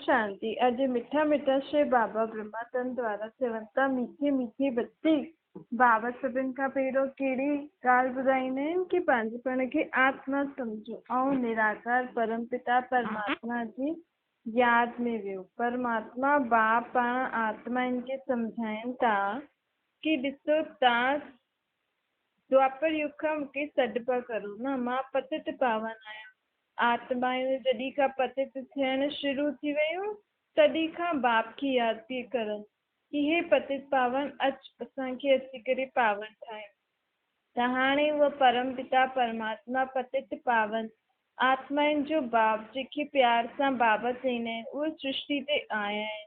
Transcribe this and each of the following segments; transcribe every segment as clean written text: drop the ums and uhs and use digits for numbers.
शांति। अज मिठा मिठा श्री बाबा ब्रह्मानंद द्वारा सेवंता मीठी मीठी बत्ती। बाबा सभिनि खां पहिरियों कहिड़ी ॻाल्हि ॿुधाईंदा आहिनि कि पंहिंजे पाण खे आत्मा सम्झो ऐं निराकार परमपिता परमात्मा जी यादि में वियो। परमात्मा बाप पाण आत्माउनि खे सम्झाइनि था कि ॾिसो तव्हां द्वापर युग खां मूंखे सॾु पिया करो न, मां पतित पावन आहियां। आत्माऊं जॾहिं खां पतित थियण शुरू थी वियूं तॾहिं खां बाप की यादि थी करनि कि हे पतित पावन असांखे अची करे पावन ठाहे। त हाणे उहो परम पिता परमात्मा पतित पावन आत्माउनि जो बाप जेके प्यार सां बाबा चईंदा आहिनि उहे सृष्टि ते आया आहिनि।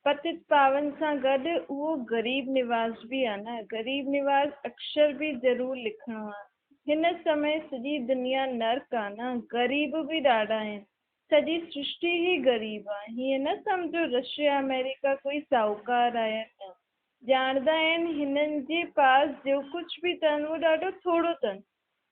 पतित पावन सां गॾु उहो ग़रीब निवास बि आहे न। ग़रीब निवास अक्षर बि ज़रूरु लिखणो आहे। हिन समय सॼी दुनिया नर्क आहे न, ग़रीब बि ॾाढा आहिनि। सॼी सृष्टि ई ग़रीब आहे। हीअं न सम्झो रशिया अमेरिका कोई साहूकार आहे, न ॼाणंदा आहिनि हिननि जे पास जो कुझु बि अथनि उहो ॾाढो थोरो अथनि।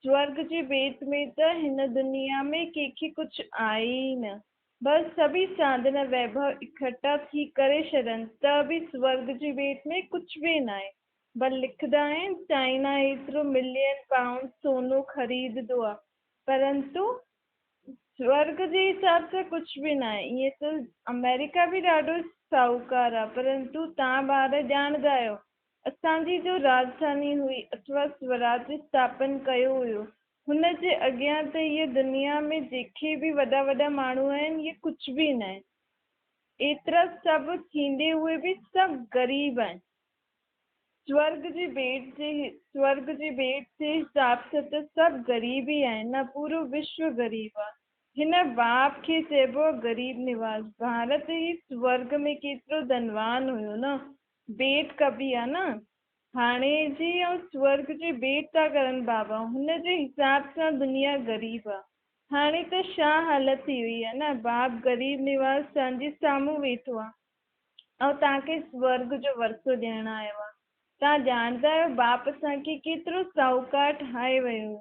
स्वर्ग जे भेट में त हिन दुनिया में कंहिंखे कुझु आहे ई न। बसि सभी साधन वैभव इकट्ठा थी करे छॾनि त बि स्वर्ग जी भेट में कुझु बि न आहे। बस लिखंदा आहिनि चाइना एतिरो मिलियन पाउंड सोनो ख़रीददो आहे, परंतु स्वर्ग जे हिसाब सां कुझु बि न आहे। ईअं त अमेरिका बि ॾाढो साहूकार आहे, परंतु तव्हां ॿार ॼाणंदा आहियो असांजी जो राजधानी हुई अथवा स्वराज स्थापन कयो हुयो हुन जे अॻियां त हीअ दुनिया में जेके बि वॾा वॾा माण्हू आहिनि इहे कुझु बि न आहिनि। एतिरा सभु थींदे उहे बि सभु ग़रीब आहिनि। स्वर्ग जी भेट जे हिसाब सां त सभु ग़रीब ई आहिनि न, पूरो विश्व ग़रीब आहे। हिन बाप खे चइबो आहे ग़रीब निवास। भारत ई स्वर्ग में केतिरो धनवान हुयो न, भेट कबी आहे न। हाणे जी ऐं स्वर्ग जी भेट था करनि बाबा, हुन जे हिसाब सां दुनिया ग़रीब आहे। हाणे त छा हालत थी वई आहे न, बाप ग़रीब निवास तव्हांजे साम्हूं वेठो आहे ऐं तव्हांखे स्वर्ग जो वरसो ॾियणु आयो आहे। तव्हां ॼाणंदा आहियो बाप असांखे केतिरो साहूकार ठाहे वियो।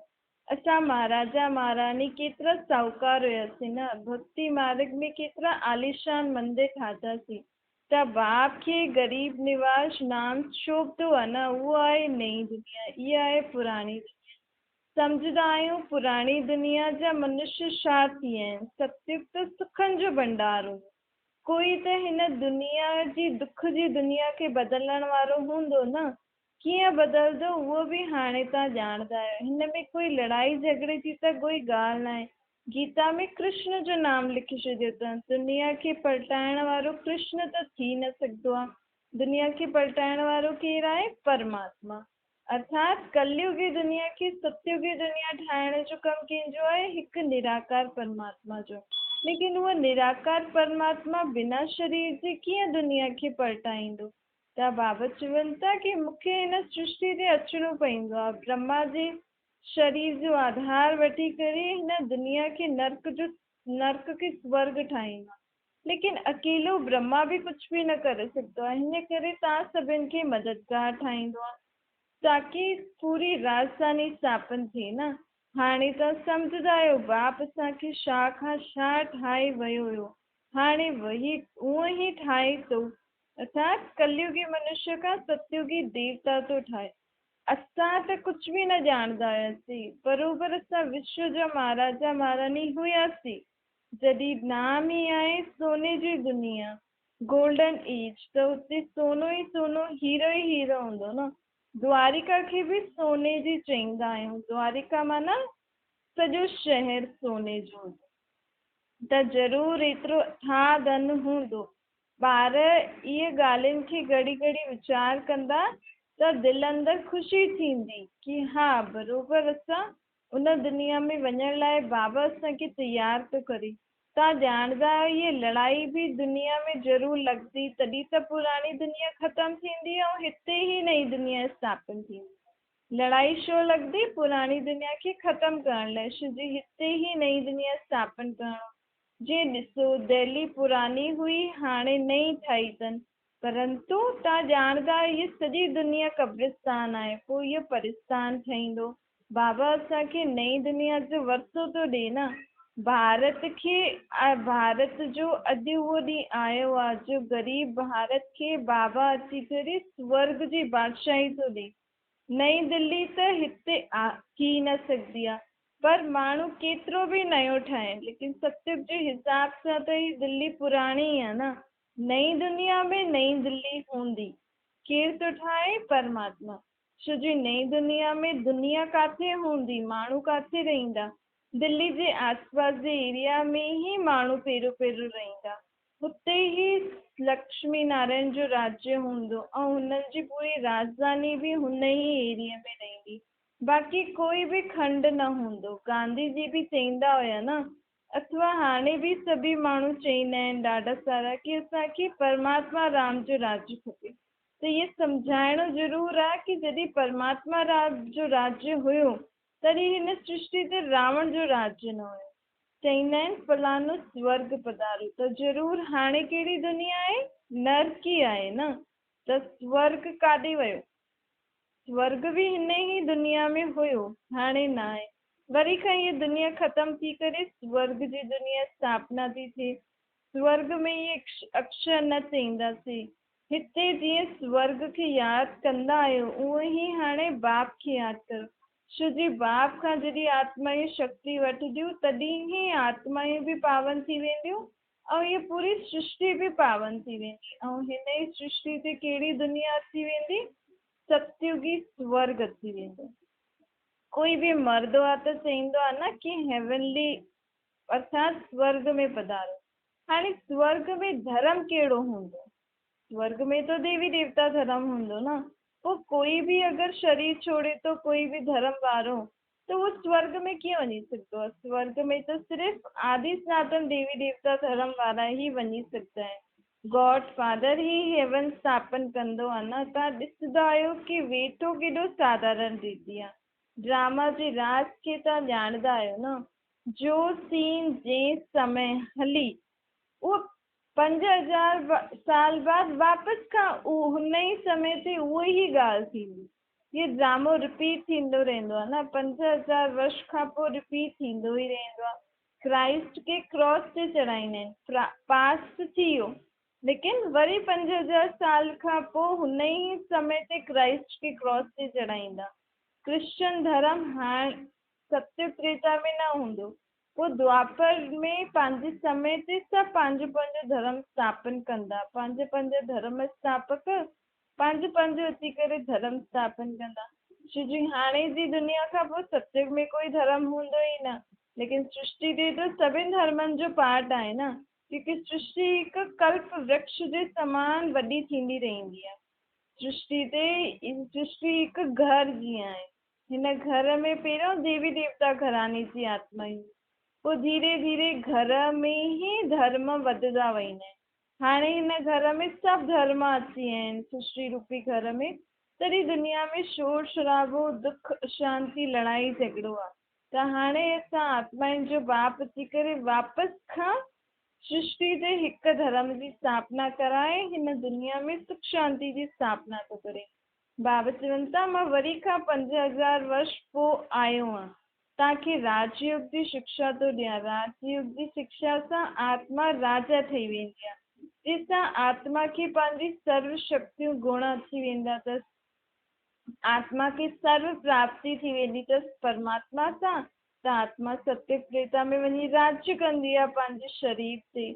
असां महाराजा महारानी केतिरा साहूकार हुयासीं न, भक्ति मार्ग में केतिरा आलीशान मंदिर ठातासीं। त बाप खे ग़रीब निवास नाम शोभतो आहे न। उहो आहे नई दुनिया, इहा आहे पुराणी दुनिया। सम्झंदा आहियूं पुराणी दुनिया जा मनुष्य छा थी विया आहिनि। सत्युग त सुखनि जो भंडार हो। कोई त हिन दुनिया जी दुख जी दुनिया खे बदिलण वारो हूंदो न। कीअं बदिलंदो उहो बि हाणे तव्हां ॼाणंदा आहियो। हिन में कोई लड़ाई झगड़े जी त कोई ॻाल्हि न आहे। गीता में कृष्ण जो नाम लिखी छॾियो अथनि। दुनिया खे पलटाइण वारो कृष्ण त थी न सघंदो आहे। दुनिया खे पलटाइण वारो केरु आहे? परमात्मा। अर्थात कलयुगी दुनिया खे सत्युगी दुनिया ठाहिण जो कमु कंहिंजो आहे? हिकु निराकार परमात्मा जो। लेकिन उहो निराकार परमात्मा बिना शरीर जे कीअं दुनिया खे पलटाईंदो? त बाबा चवनि था कि मूंखे हिन सृष्टि ते अचिणो पवंदो आहे। ब्रह्मा जे शरीर जो आधार वठी करे हिन दुनिया खे नर्क खे स्वर्ग ठाहींदो आहे। लेकिन अकेलो ब्रह्मा बि कुझु बि न करे सघंदो आहे। हिन करे तव्हां सभिनि खे मददगार ठाहींदो आहे ताकि पूरी राजधानी स्थापन थिए न। हाणे त सम्झंदा आहियो बाप असांखे छा खां छा ठाहे वियो हुयो, हाणे वही उहो ई ठाहे थो। अर्थात कलयुगी मनुष्य खां सत्युगी देवता थो ठाहे। असां त कुझु बि न ॼाणंदा हुआसीं, बरोबर असां विश्व जा महाराजा महारानी हुआसीं। जॾहिं नाम ई आहे सोने जी दुनिया, गोल्डन एज, त उते सोनो ई सोनो हीरो ई हीरो हूंदो न। द्वारिका खे बि सोने जी चईंदा आहियूं। द्वारिका माना सॼो शहर सोने जो हूंदो। त ज़रूरु एतिरो अथाह धन हूंदो। ॿार इहे ॻाल्हियुनि खे घड़ी घड़ी वीचार कंदा त दिलि अंदरि ख़ुशी थींदी कि हा बरोबर असां उन दुनिया में वञण लाइ बाबा असांखे तयार थो करे। तव्हां ॼाणंदा आहियो इहे लड़ाई बि दुनिया में ज़रूरु लॻंदी, तॾहिं त पुराणी दुनिया ख़तमु थींदी ऐं हिते ई नई दुनिया स्थापन थींदी। लड़ाई छो लॻंदी? पुराणी दुनिया खे ख़तमु करण लाइ, छो जो हिते ई नई दुनिया स्थापन करणो। जीअं ॾिसो दिल्ली पुरानी हुई, हाणे नई ठाही अथनि, परंतु तव्हां ॼाणंदा आहियो इहा सॼी दुनिया कब्रिस्तान आहे। पोइ इहो परिस्तान ठहींदो। बाबा असांखे नई दुनिया जो वरसो थो ॾिए न। भारत जो अॼु उहो ॾींहुं आयो आहे जो ग़रीब भारत खे बाबा अची करे स्वर्ग जी बादशाही थो ॾे। नई दिल्ली त हिते थी न सघंदी आहे, पर माण्हू केतिरो बि नयो ठाहे, लेकिन सत्युग जे हिसाब सां त ही दिल्ली पुराणी आहे न। नई दुनिया में नई दिल्ली हूंदी। केरु थो ठाहे? परमात्मा। छो जी नई दुनिया में दुनिया काथे हूंदी, माण्हू काथे रहंदा? दिल्ली जे आसपास जे एरिया में ही माण्हू पहिरियों पहिरियों रहंदा। हुते ही लक्ष्मी नारायण जो राज्य हूंदो ऐं हुननि जी पूरी राजधानी बि हुन ई एरिया में रहंदी। बाक़ी कोई बि खंड न हूंदो। गांधी जी बि चईंदा हुया न, अथवा हाणे बि सभी माण्हू चईंदा आहिनि ॾाढा सारा कि असांखे परमात्मा राम जो राज्य खपे। त इहे सम्झाइणो ज़रूर आहे कि जॾहिं परमात्मा राम जो राज्य हुयो तॾहिं हिन सृष्टि ते रावण जो राज्य न हुयो। चईंदा आहिनि फलानो स्वर्ग पधारो, त ज़रूर हाणे कहिड़ी दुनिया आहे? नर्क ई आहे न। त स्वर्ग काॾे वियो? स्वर्ग बि हिन ई दुनिया में हुयो, हाणे न आहे। वरी खां इहा दुनिया ख़तम थी करे स्वर्ग जी दुनिया स्थापना थी थिए। स्वर्ग में इहे अक्षर न चईंदासीं। हिते जीअं स्वर्ग खे यादि कंदा आहियो उहो ई हाणे बाप खे यादि करो। छो जी बाप खां जॾहिं आत्मायूं शक्ति वठंदियूं तॾहिं ई आत्मायूं बि पावन थी वेंदियूं ऐं इहा पूरी सृष्टि बि पावन थी वेंदी। ऐं हिन ई सृष्टि ते कहिड़ी दुनिया अची वेंदी? सत्युगी स्वर्ग अची वेंदो। कोई बि मर्दो आहे त चईंदो आहे न कि हेवनली अर्थात स्वर्ग में पधारो। हाणे स्वर्ग में धर्म कहिड़ो हूंदो? स्वर्ग में तो देवी देवता धर्म हूंदो न। पोइ कोई बि अगरि शरीर छोड़े तो कोई बि धर्म वारो त उहो स्वर्ग में कीअं वञी सघंदो आहे? स्वर्ग में त सिर्फ़ु आदि सनातन देवी देवता धर्म वारा ई वञी सघंदा आहिनि। गॉड फादर ही हेवन स्थापन कंदो आहे न। तव्हां ॾिसंदा आहियो कि वेठो केॾो साधारण रीति आहे। ड्रामा जे राज खे तव्हां ॼाणंदा आहियो न। जो सीन जंहिं समय हली उहो 5000 साल बाद वापसि खां हुन ई समय ते उहो ई ॻाल्हि थींदी। ये ड्रामो रिपीट थींदो रहंदो आहे न। 5000 वर्ष खां पोइ रिपीट थींदो ई रहंदो आहे। क्राइस्ट खे क्रॉस ते चढ़ाईंदा आहिनि। पास्ट थी वियो, लेकिन वरी 5000 साल खां पोइ हुन ई समय ते क्राइस्ट खे क्रॉस ते चढ़ाईंदा। क्रिश्चियन धर्म हाणे सत्य त्रेता में न हूंदो। पोइ द्वापर में पंहिंजे समय ते सभु पंहिंजो पंहिंजो धर्म स्थापन कंदा। पंहिंजा धर्म स्थापक पंहिंजो अची करे धर्म स्थापन कंदा। छो जी हाणे जी दुनिया खां पोइ सत्युग में कोई धर्म हूंदो ई न। लेकिन सृष्टि ते त सभिनि धर्मनि जो पार्ट आहे न, क्योंकि सृष्टि हिकु कल्प वृक्ष जे समान वॾी थींदी रहंदी आहे। सृष्टि हिकु घर जीअं आहे। हिन घर में पहिरियों देवी देवता घराने जी आत्मायूं, पोइ धीरे धीरे घर में ई धर्म वधंदा वेंदा आहिनि। हाणे हिन घर में सभु धर्म अची विया आहिनि सृष्टि रूपी घर में। तॾहिं दुनिया में शोर शराबो, दुख, अशांति, लड़ाई झगड़ो आहे। त हाणे असां आत्माउनि जो बाप अची करे वापसि खां सृष्टि ते हिकु धर्म जी स्थापना कराए हिन दुनिया में सुख शांति जी स्थापना थो करे। बाबा चवनि था मां वरी खां 5000 वर्ष पोइ आयो आहियां, तव्हांखे राजयोग जी शिक्षा थो ॾियां। राजयोग जी शिक्षा सां आत्मा राजा ठही वेंदी आहे। जंहिंसां आत्मा खे पंहिंजी सर्व शक्तियूं गुण अची वेंदा अथसि। आत्मा खे सर्व प्राप्ति थी वेंदी अथसि परमात्मा सां। त आत्मा सत्य त्रेता में वञी राज्य कंदी आहे पंहिंजे शरीर ते।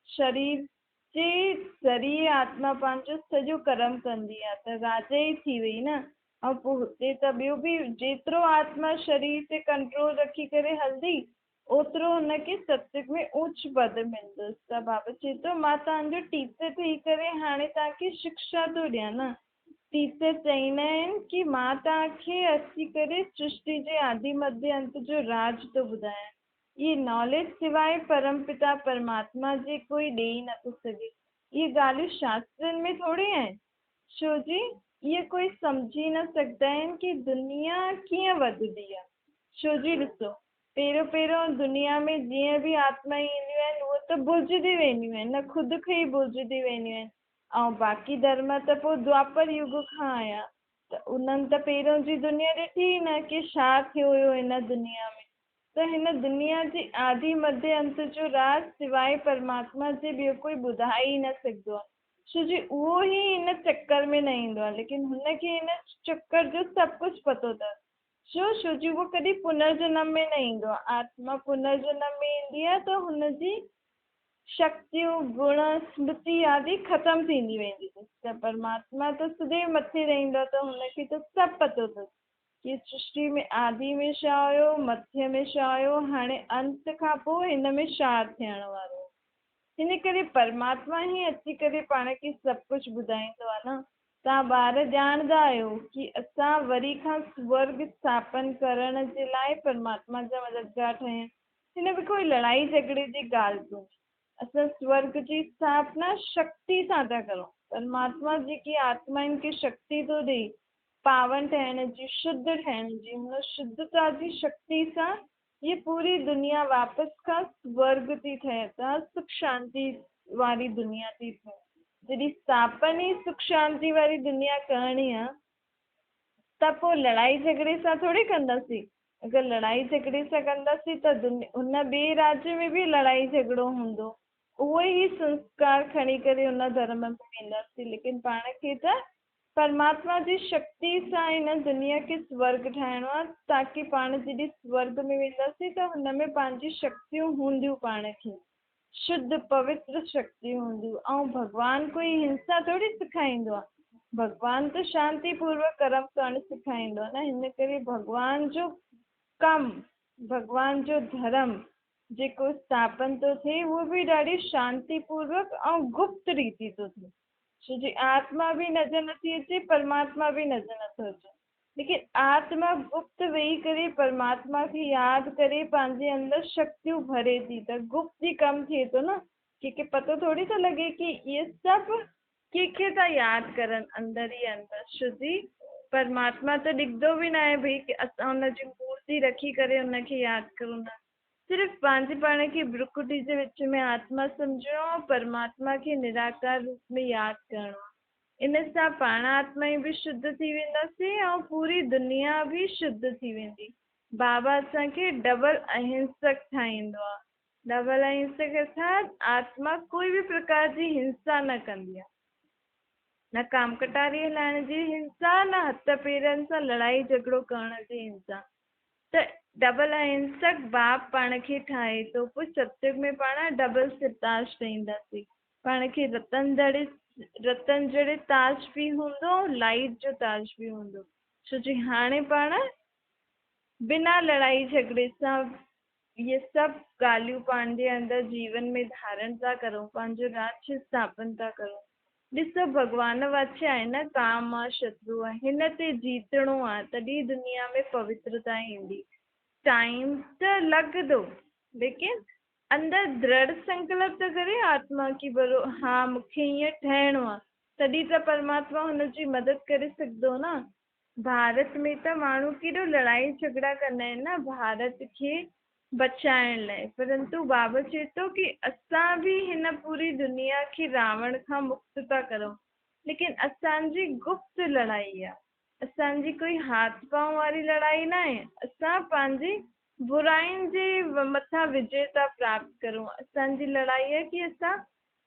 शरीर जे ज़रिए आत्मा पंहिंजो सॼो कर्म कंदी आहे, त राजा ई थी वई न। ऐं पोइ हुते त ॿियो बि जेतिरो आत्मा शरीर ते कंट्रोल रखी करे हलंदी ओतिरो हुनखे सत्युग में उच्च पद मिलंदुसि। त बाबा चए थो मां तव्हांजो टीचर ठही करे हाणे तव्हांखे शिक्षा थो ॾियां न। टीचर चईंदा आहिनि कि मां तव्हांखे अची करे सृष्टि जे आदि मध्य अंत जो राज थो ॿुधायां। ये नॉलेज सिवाय परमपिता परमात्मा जे कोई ॾेई नथो सघे। इहे ॻाल्हियूं शास्त्रनि में थोरी आहिनि। छो जी इहे कोई सम्झी न सघंदा आहिनि कि दुनिया कीअं वधंदी आहे। छो जी ॾिसो, पहिरियों दुनिया में जीअं बि आत्मायूं ईंदियूं आहिनि उहे त भुलिजदी वेंदियूं आहिनि न, ख़ुदि खे ई भुलिजदी वेंदियूं आहिनि। ऐं बाक़ी धर्म त पोइ द्वापर युग खां आया। त उन्हनि त पहिरियों जी दुनिया ॾिठी न कि छा थियो हुयो हिन दुनिया में। त हिन दुनिया जी आदि मध्य अंत जो राज सिवाय परमात्मा जे ॿियो कोई ॿुधाए ई न सघंदो आहे, छो जी उहो ई हिन चक्कर में न ईंदो आहे, लेकिन हुनखे हिन चक्कर जो सभु कुझु पतो अथसि। छो जी उहो कॾहिं पुनर्जन्म में न ईंदो आहे। आत्मा पुनर्जन्म में ईंदी आहे त हुनजी शक्तियूं गुण स्मृति आदि ख़तम थींदी वेंदी अथसि। त परमात्मा त सदैव मथे रहंदो आहे, त हुनखे त सभु पतो अथसि कि सृष्टि में आदि में छा हुयो, मध्य में छा हुयो, हाणे अंत खां पोइ हिन में छा थियण वारो। हिन करे परमात्मा ई अची करे पाण खे सभु कुझु ॿुधाईंदो आहे न। तव्हां ॿार ॼाणंदा आहियो कि असां वरी खां स्वर्ग स्थापन करण जे लाइ परमात्मा जा मददगार ठहिया आहियूं। हिन में कोई लड़ाई झगड़े जी ॻाल्हि कोन्हे। असां स्वर्ग जी स्थापना शक्ति सां था करूं। परमात्मा जेकी आत्माउनि खे शक्ति थो ॾे पावन ठहिण जी, शुद्ध ठहिण जी, हुन शुद्धता जी शक्ति सां ये पूरी दुनिया वापसि खां स्वर्ग थी ठहे, त सुख शांति वारी दुनिया थी थिए। जॾहिं स्थापन ई सुख शांति वारी दुनिया करणी आहे त पोइ लड़ाई झगड़े सां थोड़ी कंदासीं। अगरि लड़ाई झगड़े सां कंदासीं त हुन ॿिए राज्य में बि लड़ाई झगड़ो हूंदो, उहो ई संस्कार खणी करे हुन धर्म में वेंदासीं। लेकिन पाण खे त परमात्मा जी शक्ति सां हिन दुनिया खे स्वर्ग ठाहिणो आहे, ताकी पाण जॾहिं स्वर्ग में वेंदासीं त हुन में पंहिंजी शक्तियूं हूंदियूं, पाण खे शुद्ध पवित्र शक्तियूं हूंदियूं। ऐं भॻवानु कोई हिंसा थोड़ी सेखारींदो आहे, भॻवानु त शांति पूर्वक कर्म करणु सेखारींदो आहे न। हिन करे भॻवान जो कमु, भॻवान जो धर्म जेको स्थापन थो थिए उहो बि ॾाढी शांति पूर्वक ऐं गुप्त रीति थो थिए। छो जी आत्मा बि नज़र नथी अचे, परमात्मा बि नज़र नथो अचे, लेकिन आत्मा गुप्त वेही करे परमात्मा खे यादि करे पंहिंजे अंदरि शक्तियूं भरे थी, त गुप्त ई कमु थिए थो न। कंहिंखे पतो थोड़ी थो लॻे कि इहे सभु कंहिंखे था यादि करनि अंदरि ई अंदरि। छो जी परमात्मा त ॾिकंदो बि न आहे भई कि असां हुनजी मूर्ति रखी करे हुनखे यादि करूं न। सिर्फ़ु पंहिंजे पाण खे भ्रुकुटी जे विच में आत्मा सम्झणो ऐं परमात्मा खे निराकार रूप में यादि करणो आहे। इन सां पाण आत्मा ई बि शुद्ध थी वेंदासीं ऐं पूरी दुनिया बि शुद्ध थी वेंदी। बाबा असांखे डबल अहिंसक ठाहींदो आहे। डबल अहिंसक अर्थात आत्मा कोई बि प्रकार जी हिंसा न कंदी आहे, न काम कटारी हलाइण जी हिंसा, न हथ पेरनि सां लड़ाई झगड़ो करण जी हिंसा। त डबल अहिंसक बाप पाण खे ठाहे थो, पोइ सत्युग में पाण डबल सिताश ठहींदासीं। पाण खे रतन जड़े ताज बि हूंदो, लाइट जो ताज बि हूंदो। छो जी हाणे पाण बिना लड़ाई झगड़े सां ये सभु ॻाल्हियूं पंहिंजे अंदरि जीवन में धारण था करूं, पंहिंजो राज्य स्थापन था करूं। ॾिसो भॻवान वाचे आहे न, काम आहे शत्रु आहे, हिन ते जीतणो आहे, तॾहिं दुनिया में पवित्रता ईंदी। टाइम त लॻंदो, लेकिन अंदरि दृढ़ संकल्प त करे आत्मा की हा मूंखे हीअं ठहिणो आहे, तॾहिं त परमात्मा हुनजी मदद करे सघंदो न। भारत में त माण्हू केॾो लड़ाई झगड़ा कंदा आहिनि न भारत खे बचाइण लाइ, परंतु बाबा चए थो कि असां बि हिन पूरी दुनिया खे रावण खां मुक्त था करूं, लेकिन असांजी गुप्त लड़ाई आहे। असांजी कोई हाथ पांव वारी लड़ाई न आहे। असां पंहिंजी बुराइनि जे मथां विजय था प्राप्त करूं। असांजी लड़ाई आहे कि असां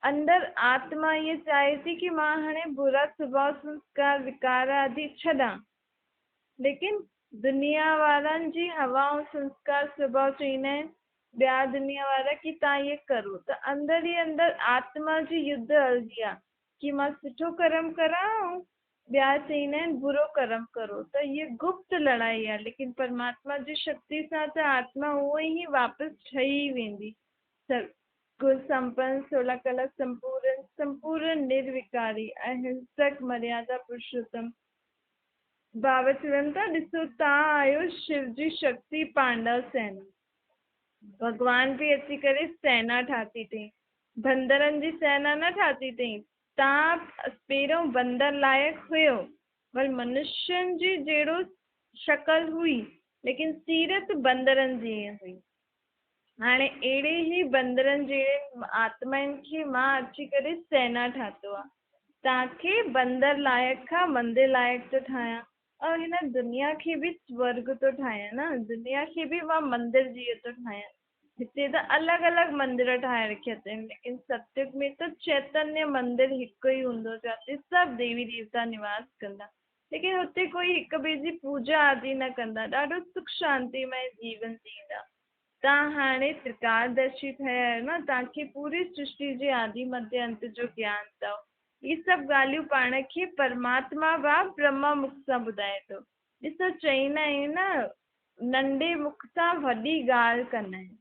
अंदरि आत्मा इहे चाहे थी कि मां हाणे बुरा स्वभाव संस्कार विकार आदि छॾां, लेकिन दुनिया वारनि जी हवा ऐं संस्कार स्वभाव चईंदा आहिनि ॿिया दुनिया वारा कि तव्हां इहे करो, त अंदरि ई अंदरि आत्मा जी युद्ध हलंदी आहे कि मां सुठो कर्म करां ऐं ॿिया चईंदा आहिनि बुरो कर्म करो। त इहे गुप्त लड़ाई आहे, लेकिन परमात्मा जी शक्ति सां त आत्मा उहो ई वापसि ठही वेंदी। गुण संपन्न, 16 कला संपूर्ण निर्विकारी, अहिंसक, मर्यादा पुरुषोत्तम। बाबा चवनि था ॾिसो तव्हां आहियो शिव जी शक्ति पांडव सेना। भॻवान बि अची करे सेना ठाती अथई, बंदरनि जी सेना न ठाती अथई। तव्हां पहिरियों बंदर लाइक़ हुयो, पर मनुष्यनि जी जहिड़ो शक्ल हुई, लेकिन सीरत बंदरनि जी हुई। हाणे अहिड़े ई बंदरनि जहिड़े आत्माउनि खे मां अची करे सेना ठातो आहे। तव्हांखे बंदर लाइक़ खां मंदिर लाइक़ थो ठाहियां। और हिन दुनिया खे बि स्वर्ग तो ठाहियां न, दुनिया खे बि मां मंदिर जीअं तो ठाहियां। हिते त अलॻि अलॻि मंदिर ठाहे रखिया अथनि, लेकिन सत्युग में त चैतन्य मंदिर हिकु ई हूंदो, जिते सभु देवी देवता निवास कंदा। लेकिन हुते कोई हिक ॿिए जी पूजा आदि न कंदा, ॾाढो सुख शांतिमय जीवन जींदा। तव्हां हाणे त्रिकालदर्शी ठहिया आहियो न, तव्हांखे पूरी सृष्टि जे आदि मध्य अंत जो ज्ञान अथव। ये सभु ॻाल्हियूं पाण खे परमात्मा वा ब्रह्मा मुख सां ॿुधाए थो। ॾिसो चईंदा आहियूं न, नंढे मुख सां वॾी ॻाल्हि कंदा आहिनि।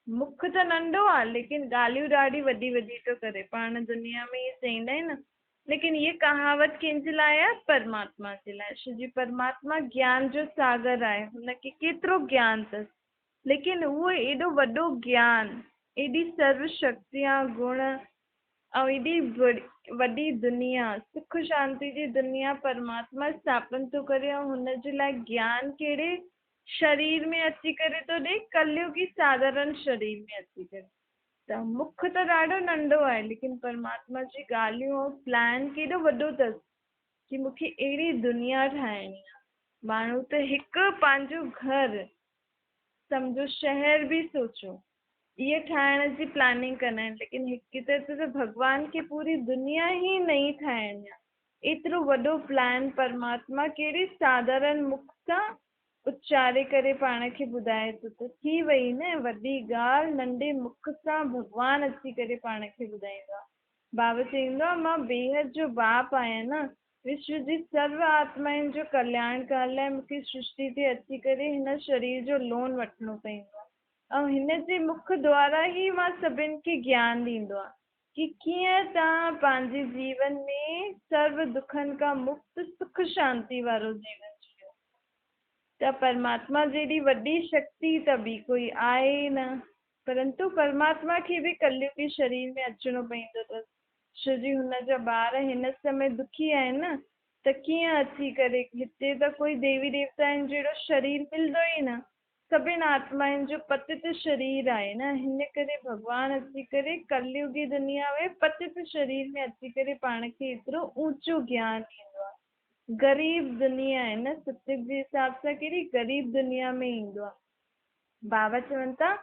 मुख त नंढो आहे लेकिन ॻाल्हियूं ॾाढी वॾी वॾी थो करे, पाण दुनिया में इहे चईंदा आहिनि न। लेकिन ये कहावत कंहिंजे लाइ आहे? परमात्मा जे लाइ। छोजी परमात्मा ज्ञान जो सागर आहे, हुनखे केतिरो ज्ञान अथसि, लेकिन उहो एॾो वॾो ज्ञान, एॾी सर्व शक्तियां गुण ऐं एॾी वॾी दुनिया, सुख शांति जी दुनिया परमात्मा स्थापन थो करे, ऐं हुनजे लाइ ज्ञान कहिड़े शरीर में अची करे थो ॾे, कलयुगी साधारण शरीर में अची करे। त मुख त ॾाढो नंढो आहे, लेकिन परमात्मा जी ॻाल्हियूं ऐं प्लान केॾो वॾो अथसि कि मूंखे अहिड़ी दुनिया ठाहिणी आहे। माण्हू त हिकु पंहिंजो घर, सम्झो शहर बि सोचो, इहे ठाहिण जी प्लानिंग कंदा आहिनि, लेकिन हिकु त भॻवान खे पूरी दुनिया ई नई ठाहिणी आहे। एतिरो वॾो प्लान परमात्मा कहिड़ी साधारण मुख सां उच्चारे करे पाण खे ॿुधाए थो, त थी वई न वॾी ॻाल्हि, नंढे मुख सां भॻवान अची करे पाण खे ॿुधाईंदो आहे। बाबा चईंदो आहे, मां बेहद जो बाप आहियां न, विश्व जी सर्व आत्माउनि जो कल्याण करण लाइ मूंखे सृष्टि ते अची करे हिन शरीर जो लोन वठिणो पवंदो आहे, ऐं हिन जे मुख द्वारा ई मां सभिनि खे ज्ञान ॾींदो आहे कि कीअं तव्हां पंहिंजे जीवन में सर्व दुखनि खां मुक्त सुख शांति वारो जीवन जियो। त परमात्मा जहिड़ी वॾी शक्ति त ॿी कोई आहे ई न, परंतु परमात्मा खे बि कलयुगी शरीर में अचिणो पवंदो अथसि। छोजी हुनजा ॿार हिन समय दुखी आहिनि न, त कीअं अची करे, हिते त कोई देवी देवताउनि जहिड़ो शरीर मिलंदो ई न, सभिनि आत्माउनि जो पतित शरीर आहे न, हिन करे भॻवान अची करे कलयुगी दुनिया में पतित शरीर में अची करे पाण खे एतिरो ऊंचो ज्ञान ॾींदो आहे। ग़रीब दुनिया आहे न, सत्युग जे हिसाब सां कहिड़ी ग़रीब दुनिया में ईंदो आहे। बाबा चवनि था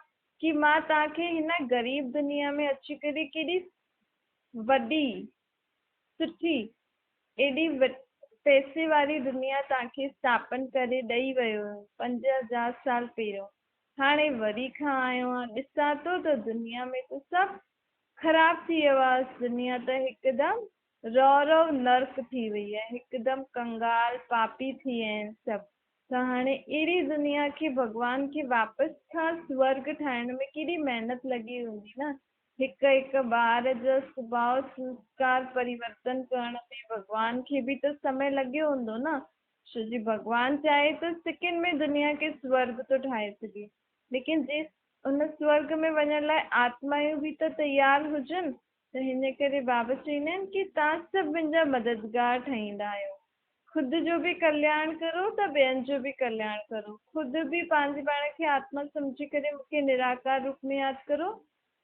कि मां तव्हांखे हिन ग़रीब दुनिया में अची करे केॾी वॾी सुठी एॾी पैसे वारी दुनिया तव्हांखे स्थापन करे ॾेई वियो 5000 साल पहिरियों। हाणे वरी खां आयो आहे, ॾिसां थो त दुनिया में त सभु ख़राब थी वियो आहे। दुनिया त हिकदमि रौ रौ नर्क थी वई आहे, हिकदमि कंगाल पापी थी विया आहिनि सभु। त हाणे अहिड़ी दुनिया खे भॻवान खे वापसि खां स्वर्ग ठाहिण में केॾी महिनत लॻी हूंदी न। हिकु हिकु ॿार जो सुभाउ संस्कार परिवर्तन करण में भॻवान खे बि त समय लॻियो हूंदो न। छोजी भॻवान चाहे त सेकेंड में दुनिया खे स्वर्ग थो ठाहे सघे, लेकिन जे उन स्वर्ग में वञण लाइ आत्मायूं बि त तयारु हुजनि। त हिन करे बाबा चवंदा आहिनि कि तव्हां सभु मुंहिंजा मददगार ठहींदा आहियो। ख़ुदि जो बि कल्याण करो त ॿियनि जो बि कल्याण करो। ख़ुदि बि पंहिंजे पाण खे आत्मा सम्झी करे मूंखे निराकार रूप में यादि करो,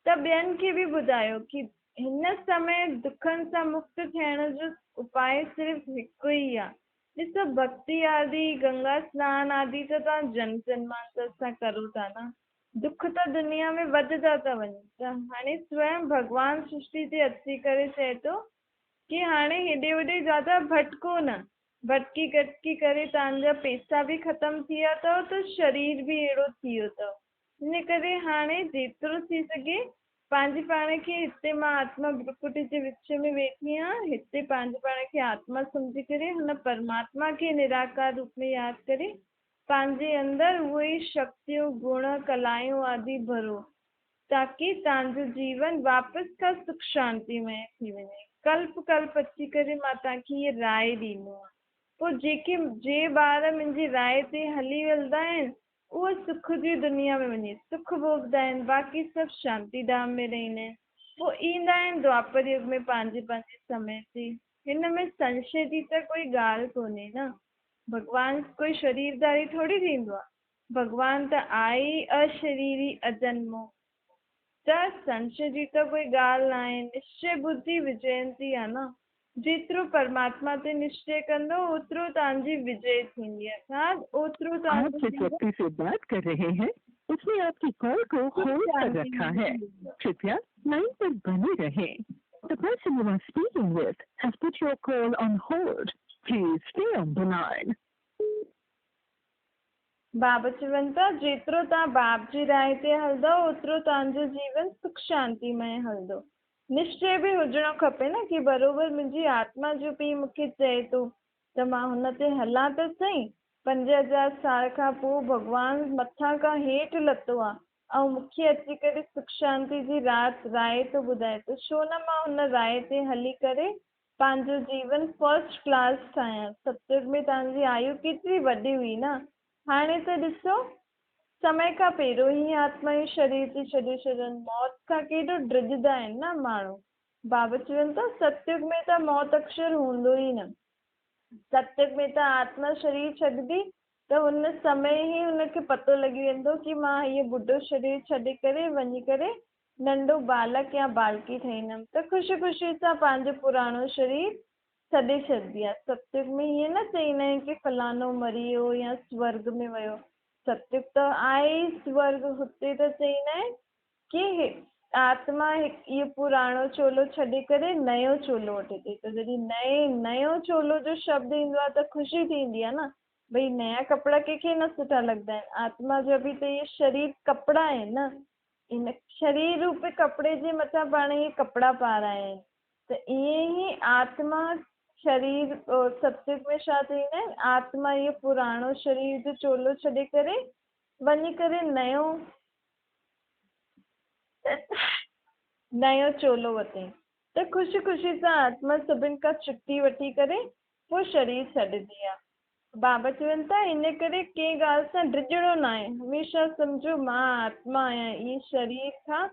त ॿियनि खे बि ॿुधायो कि हिन समय दुखनि सां मुक्त थियण जो उपाय सिर्फ़ु हिकु ई आहे। ॾिसो भक्ति आदि गंगा सनान आदि त तव्हां जन्म जन्मांतर सां करो था न, दुख त दुनिया में वधंदा था वञनि। त हाणे स्वयं भॻवानु सृष्टि ते अची करे चए थो कि हाणे हेॾे होॾे ज़्यादा भटको न, भटकी कटकी करे तव्हांजा पैसा बि ख़तमु थी विया अथव, त शरीर बि अहिड़ो थी वियो अथव। हिन करे हाणे जेतिरो थी सघे पंहिंजे पाण खे, हिते मां आत्मा भ्रुकुटी जे विच में वेठी आहियां, हिते पंहिंजे पाण खे आत्मा सम्झी करे हुन परमात्मा खे निराकार रूप में यादि करे पंहिंजे अंदरि उहे शक्तियूं गुण कलायूं आदि भरो, ताकि तव्हांजो जीवन वापसि खां सुख शांतिमय थी वञे। कल्प कल्प अची करे मां तव्हांखे इहे राय ॾींदो आहे। पोइ जे ॿार मुंहिंजी राय ते हली हलंदा आहिनि उहो सुख जी दुनिया में वञी सुख भोगंदा आहिनि, बाक़ी सभु शांति धाम में रहंदा आहिनि। पोइ ईंदा आहिनि द्वापर युग में पंहिंजे पंहिंजे समय ते। हिन में संशय जी त कोई ॻाल्हि कोन्हे न। भॻवानु कोई शरीरधारी थोरी थींदो आहे, भॻवानु त आहे ई अशरीरी अजन्मो। त संशय जी त कोई ॻाल्हि न आहे, निश्चय बुद्धि विजयंती आहे न। जेतिरो परमात्मा ते निश्चय कंदो ओतिरो तव्हांजी विजय थींदी। अर्थात ओतिरो आप तव्हांजो जिस जीवन व्यक्ति से बात कर रहे हैं उसने आपकी कॉल को होल्ड पर शांति रखा में है। जीवन। कृपया लाइन पर बने रहें। The person you are speaking with has put your call on hold. Please stay on the line. बाबा चवनि था जेतिरो तव्हां बाप जी राह ते हलंदव ओतिरो तव्हांजो जीवन सुख शांतिमय हलंदो। निश्चय बि हुजणो खपे न कि बरोबर मुंहिंजी आत्मा जो पीउ मूंखे चए थो त मां हुन ते हलां त सही। 5000 साल खां पोइ भॻवानु मथां खां हेठि लथो आहे ऐं मूंखे अची करे सुख शांति जी राय थो ॿुधाए त छो न मां हुन राय ते हली करे पंहिंजो जीवन फर्स्ट क्लास ठाहियां। सत्युग में तव्हांजी आयु केतिरी वॾी हुई न। हाणे त ॾिसो समय खां पहिरियों ई आत्मा जो शरीर थी छॾे छॾनि। मौत खां केॾो ड्रिजंदा आहिनि न माण्हू। बाबा चवनि था सत्युग में त मौत अक्षर हूंदो ई न। सत्युग में त आत्मा शरीर छॾंदी त हुन समय ई हुनखे पतो लॻी वेंदो कि मां हीअ ॿुढो शरीर छॾे करे वञी करे नंढो बालक या बालकी ठहींदमि त ख़ुशी ख़ुशी सां पंहिंजो पुराणो शरीर छॾे छॾंदी आहे। सत्युग में हीअं न चईंदा आहिनि कि फलानो मरी वियो या स्वर्ग में वियो। सत्युग त आहे ई स्वर्ग। हुते त चईंदा आहिनि कि आत्मा इहो पुराणो चोलो छॾे करे नयो चोलो वठे थी। त जॾहिं नयो चोलो जो शब्द ईंदो आहे त ख़ुशी थींदी आहे न। भई नया कपिड़ा कंहिंखे न सुठा लॻंदा आहिनि। आत्मा जो बि त इहे शरीर कपिड़ा आहिनि न। इन शरीर रूप कपिड़े जे मथां पाण इहे कपिड़ा पाराया आहिनि। त ईअं ई आत्मा शरीर सत्युग में छा चईंदा आहिनि आत्मा इहो पुराणो शरीर जो चोलो छॾे करे वञी करे नयो चोलो वरितईं त ख़ुशी ख़ुशी सां आत्मा सभिनि खां छुटी वठी करे पोइ शरीर छॾंदी आहे। बाबा चवनि था इन करे कंहिं ॻाल्हि सां ड्रिजणो न आहे। हमेशह सम्झो मां आत्मा आहियां। इहे शरीर खां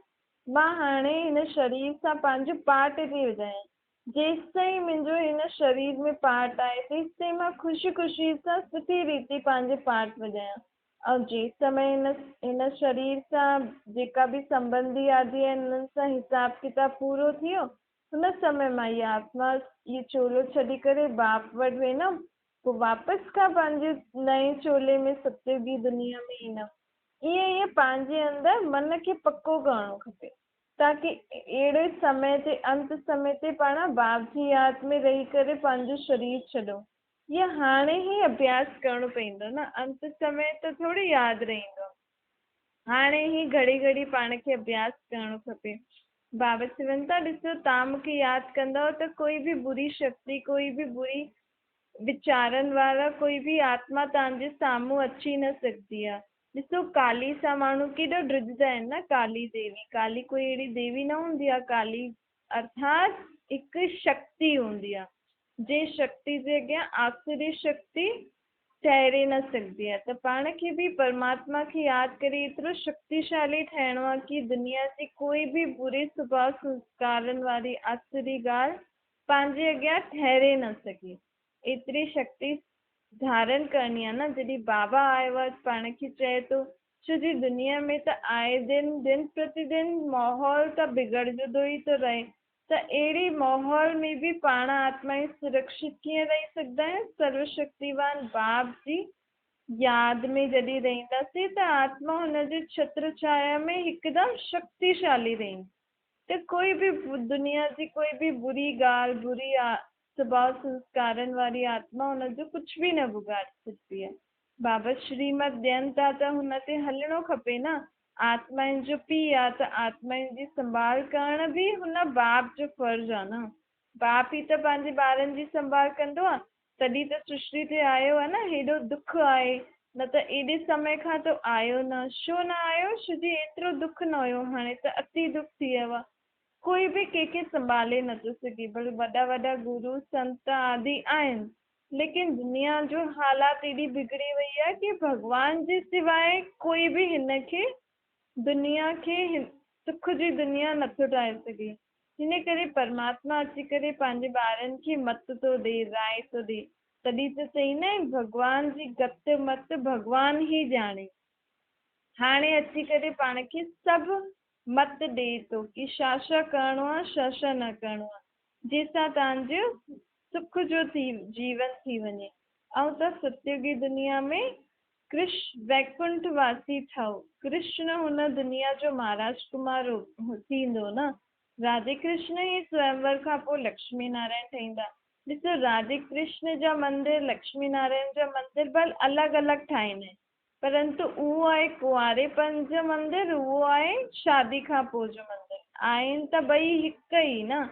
मां हाणे हिन शरीर सां पंहिंजो पार्ट थी विझायां। जेसि ताईं मुंहिंजो हिन शरीर में पार्ट आहे तेसि ताईं मां ख़ुशी ख़ुशी सां सुठी रीति पंहिंजे पार्ट वॼायां। ऐं जेसि समय हिन शरीर सां जेका बि संबंधी आदि आहिनि हुननि सां हिसाब किताब पूरो थी वियो हुन समय मां इहा आत्मा इहो चोलो छॾी करे बाप वटि वेंदमि। पोइ वापसि खां पंहिंजे नए चोले में सत्युगी दुनिया में ईंदमि। ईअं पंहिंजे अंदरि मन खे पको करणो खपे ताकी अहिड़े समय ते अंत समय ते पाण बाप जी याद में रही करे पंहिंजो शरीर छॾूं। इहा हाणे ई अभ्यास करणो पवंदो न। अंत समय त थोरी यादि रहंदो। हाणे ई घड़ी घड़ी पाण खे अभ्यास करणो खपे। बाबा चवनि था ॾिसो तव्हां मूंखे यादि कंदव त कोई बि बुरी शक्ति कोई बि बुरी वीचारनि वारा कोई बि आत्मा तव्हांजे साम्हूं अची न सघंदी आहे। ॾिसो काली सां माण्हू केॾो ड्रिजंदा आहिनि न। काली देवी काली कोई अहिड़ी देवी न हूंदी आहे। काली अर्थात हिकु शक्ति हूंदी आहे। जे शक्ति जे अॻियां आसुरी शक्ति ठहरे न सघंदी आहे। त पाण खे बि परमात्मा खे यादि करे एतिरो शक्तिशाली ठहिणो आहे कि दुनिया जी कोई बि बुरे स्वभाव संस्कारनि वारी आसुरी ॻाल्हि पंहिंजे अॻियां ठहरे न सघे। एतिरी शक्ति धारण करणी आहे न। जॾहिं बाबा आयो आहे पाण खे चए थो छो जी दुनिया में त आए दिन प्रतिदिन माहौल त बिगड़जंदो ई थो रहे। त अहिड़ी माहौल में बि पाण आत्मा सुरक्षित कीअं रही सघंदा आहियूं। सर्वशक्तिवान बाप जी यादि में जॾहिं रहंदासीं त आत्मा हुनजे छत्र छाया में हिकदमि शक्तिशाली रहंदी। त कोई बि दुनिया जी कोई बि बुरी ॻाल्हि बुरी स्वभाव संस्कारनि वारी आत्मा हुनजो कुझु बि न बिगाड़े सघंदी आहे। बाबा श्रीमत ॾियनि था त हुन ते हलणो खपे न। आत्माउनि जो पीउ आहे त आत्माउनि जी संभाल करण बि हुन बाप जो फर्ज़ु आहे न। बाप ई त पंहिंजे ॿारनि जी संभाल कंदो आहे। तॾहिं त सृष्टि ते आयो आहे न। हेॾो दुख आहे न त एॾे समय खां त आयो न। छो न आयो छो जी एतिरो दुख न हुयो। हाणे त अति दुख थी वियो आहे। कोई बि कंहिंखे संभाले नथो सघे। भले वॾा वॾा गुरू संत आदि आहिनि लेकिन दुनिया जो हालात एॾी बिगड़ी वई आहे कि भॻवान जे सवाइ कोई बि हिन खे दुनिया खे सुख जी दुनिया नथो ठाहे सघे। हिन करे परमात्मा अची करे पंहिंजे ॿारनि खे मत थो ॾे राय थो ॾे। तॾहिं त चईंदा आहिनि भॻवान जी गत मत भॻवान ई ॼाणे। हाणे अची करे पाण खे सभु मत ॾे थो कि छा छा करिणो आहे छा छा न करिणो आहे। जंहिंसां तव्हांजो सुख जो जीवन थी वञे। ऐं तव्हां सतयुगी दुनिया में कृष्ण वैकुंठ वासी ठहो। कृष्ण हुन दुनिया जो महाराज कुमार थींदो न। राधे कृष्ण ई स्वयंवर खां पोइ लक्ष्मी नारायण ठहींदा। ॾिसो, राधे कृष्ण जा मंदिर, लक्ष्मी नारायण जा मंदिर भले अलॻि अलॻि ठाहींदा आहिनि, परंतु उहो आहे कुंवारेपन जो मंदिर, उहो आहे शादी खां पोइ जो मंदिर। आहिनि त ॿई हिकु ई न,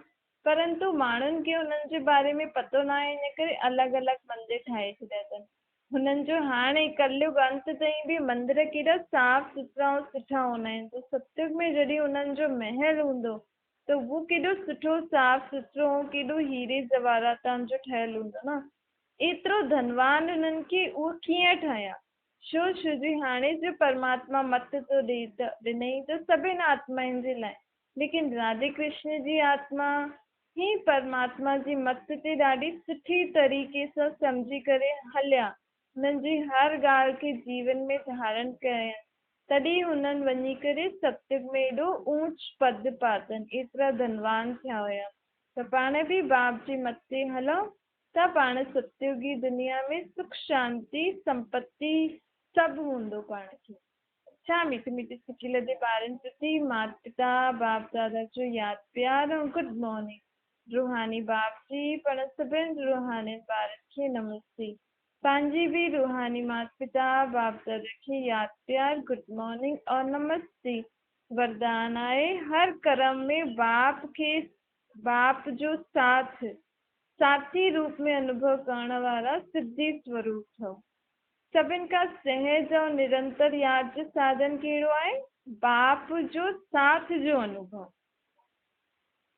परंतु माण्हुनि खे हुननि जे बारे में पतो न आहे, इन करे अलॻि अलॻि मंदिर ठाहे छॾिया अथनि। हुननि जो हाणे कलयुग अंत ताईं बि मंदिर केॾा साफ़ सुथरा ऐं सुठा हूंदा आहिनि। त सतयुग में जॾहिं हुननि जो महल हूंदो त उहो केॾो सुठो साफ़ सुथरो ऐं केॾो हीरे जवाहरातनि जो ठहियलु हूंदो न। एतिरो धनवान हुननि खे उहो कीअं ठहिया? छो जी हाणे जो परमात्मा मत तो ॾिनई त सभिनि आत्माउनि जे लाइ, लेकिन राधे कृष्ण जी आत्मा ही परमात्मा जी मत ते ॾाढी सुठी तरीक़े सां सम्झी करे हलिया। हुननि जी हर ॻाल्हि खे जीवन में धारण कयनि, तॾहिं हुननि वञी करे सतयुग में एॾो ऊंच पद पातनि, एतिरा धनवान थिया हुया। त पाण बि बाप जी मत ते हलो त पाण सतयुगी दुनिया में सुख शांति संपत्ति सभु हूंदो पाण खे। छा मीठी मीठी सिकी लॻे ॿारनि प्रति माता पिता बाप दादा जो यादि प्यार ऐं गुड मॉर्निंग। रूहानी बाप जी पाण सभिनि रूहानी ॿारनि खे नमस्ते। पंहिंजी बि रूहानी माता पिता बाप दादा खे यादि प्यार गुड मॉर्निंग और नमस्ते। वरदान आहे हर कर्म में बाप जो साथी रूप में अनुभव करण वारा सिद्धि स्वरूप ठहो। सभिनि खां सहज और निरंतर यादि जो साधन कहिड़ो आहे? बाप जो साथ जो अनुभव।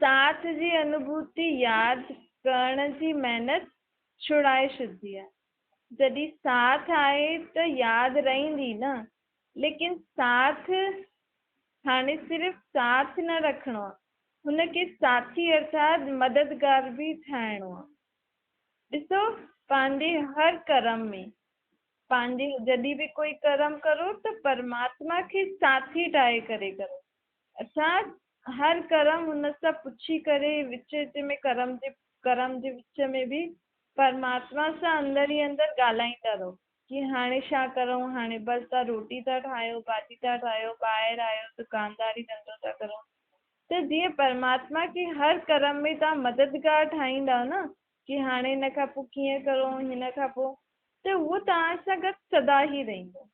साथ जी अनुभूति यादि करण जी महिनत छुड़ाए छॾंदी आहे। जॾहिं साथ आहे त यादि रहंदी न, लेकिन साथ हाणे सिर्फ़ु साथ न रखिणो आहे, हुनखे साथी अर्थात मददगार बि ठाहिणो आहे। ॾिसो, पंहिंजे हर कर्म में पंहिंजे जॾहिं बि कोई कर्म करो त परमात्मा खे साथी ठाहे करे करो। अर्थात हर कर्म हुन सां पुछी करे विच में कर्म जे विच में बि परमात्मा सां अंदर ई अंदर ॻाल्हाईंदा रहो कि हाणे छा करूं। हाणे बसि तव्हां रोटी था ठाहियो, भाॼी था ठाहियो, ॿाहिरि आहियो, दुकानदारी धंधो था करो, त जीअं परमात्मा खे हर कर्म में तव्हां मददगार ठाहींदा न कि हाणे हिन खां पोइ कीअं करूं, हिन खां पोइ, त उहो तव्हां सां गॾु सदा ई रहंदो।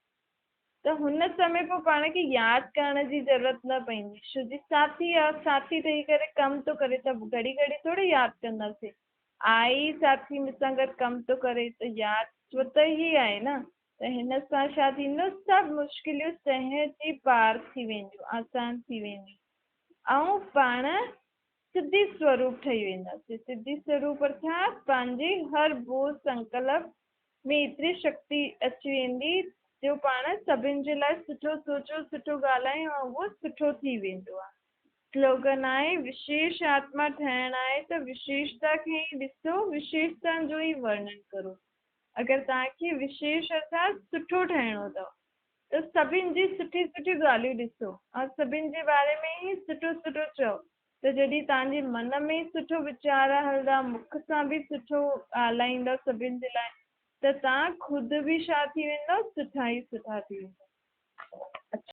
त हुन समय पोइ पाण खे यादि करण जी ज़रूरत न पवंदी, छो जी साथी आहे, साथी ठही करे कमु थो करे त घड़ी घड़ी थोरी यादि कंदासीं। आई साथी मूंसां गॾु कमु थो करे त यादि स्वतः ई आहे न। त हिन सां छा थींदो, सभु मुश्किलियूं सहज ई पार थी वेंदियूं, आसान थी वेंदियूं ऐं पाण सिद्धि स्वरूप ठही वेंदासीं। सिद्धि स्वरूप अर्थात पंहिंजे हर बोझ संकल्प में एतिरी शक्ति अची वेंदी जो पाण सभिनि जे लाइ सुठो सोचो, सुठो ॻाल्हायूं ऐं उहो सुठो थी वेंदो आहे। स्लोगन आहे विशेष आत्मा ठहिणु आहे त विशेषता खे ई ॾिसो, विशेषता जो ई वर्णन करो। अगरि तव्हांखे विशेष अर्थात सुठो ठहिणो अथव त सभिनि जी सुठी सुठी ॻाल्हियूं ॾिसो ऐं सभिनि जे बारे में ई सुठो सुठो चओ। त जॾहिं तव्हांजे मन में ई सुठो वीचार हलंदा, मुख सां बि सुठो ॻाल्हाईंदव सभिनि जे लाइ, त तव्हां ख़ुदि बि छा थी वेंदव, सुठा ई सुठा थी वेंदव।